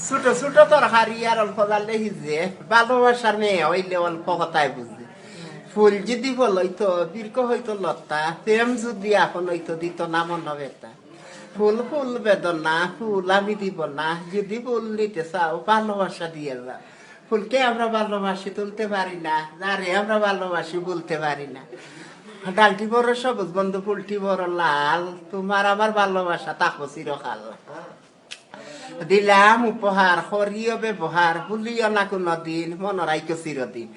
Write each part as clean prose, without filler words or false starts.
ছোট ছোট তরকারি আর অল্প জালে সিজে ভালোবাসার মেয়ে হইলে অল্প কথাই বুঝে ফুল যদি বল হইতো দীর্ঘ হইতো লতা প্রেম যদি এখন হইতো দিত না মন বেতা ফুল ফুল বেদনা ফুল আমি দিব না যদি ফুল নিতে চাও ভালোবাসা দিয়ে যাও ফুলকে আমরা ভালোবাসি তুলতে পারি না যারে আমরা ভালোবাসি বলতে পারি না ডালটি বড় সবুজ বন্ধু ফুলটি বড় লাল তোমার আমার ভালোবাসা তাকো চিরকাল দিলাম উপহার হরিও ব্যবহার ভুলিও না কোনো দিন মনে রাইকো চিরদিন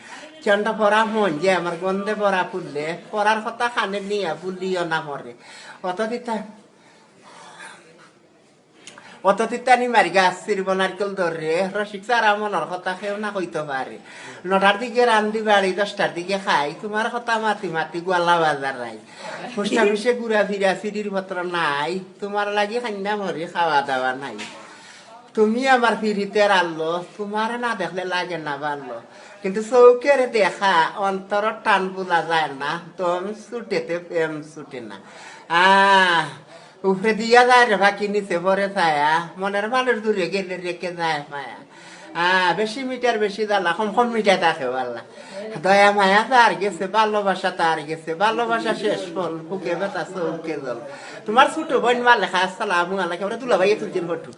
চন্ডা পরা মন যে আমার গন্ধে পরা ফুললে পরার কথা খানে নিয়ে ভুলিও না মরে অত তিতানি মারি গাছ চিরব নারকেল ধরে রসিক চারা মনের কথা কেউ না কইতে পারে 9টার দিকে রান্ধি বাড়ি 10টার দিকে খাই তোমার কথা মাতি মাতি গোয়ালা বাজার রাই ফুসটা মিশে ঘুরা ফিরা ফিরির পত্র নাই তোমার লাগি খান্না মরি খাওয়া দাওয়া নাই তুমি আমার ফিরিতে আনলো তোমার না দেখলে লাগে না ভালো কিন্তু চৌকের দেখা অন্তর টান বোলা যায় না তুমি ছুটেতে প্রেম ছুটে না উপরে দিয়া যায় রে বাকি নিচে পরে ছায়া মনের মানুষ দূরে গেলে রেখে যায় মায়া বেশি মিটার বেশি জ্বালা কম কম মিটার থাকে আল্লাহ দয়া মায়া তার গেছে ভালোবাসা তার গেছে ভালোবাসা শেষ ফল বুকে ব্যথা চৌকে জল তোমার ছোট বোন মালেখা আসসালামু আলাইকুম আমরা দুলাভাইয়ে তুলছেন ফটো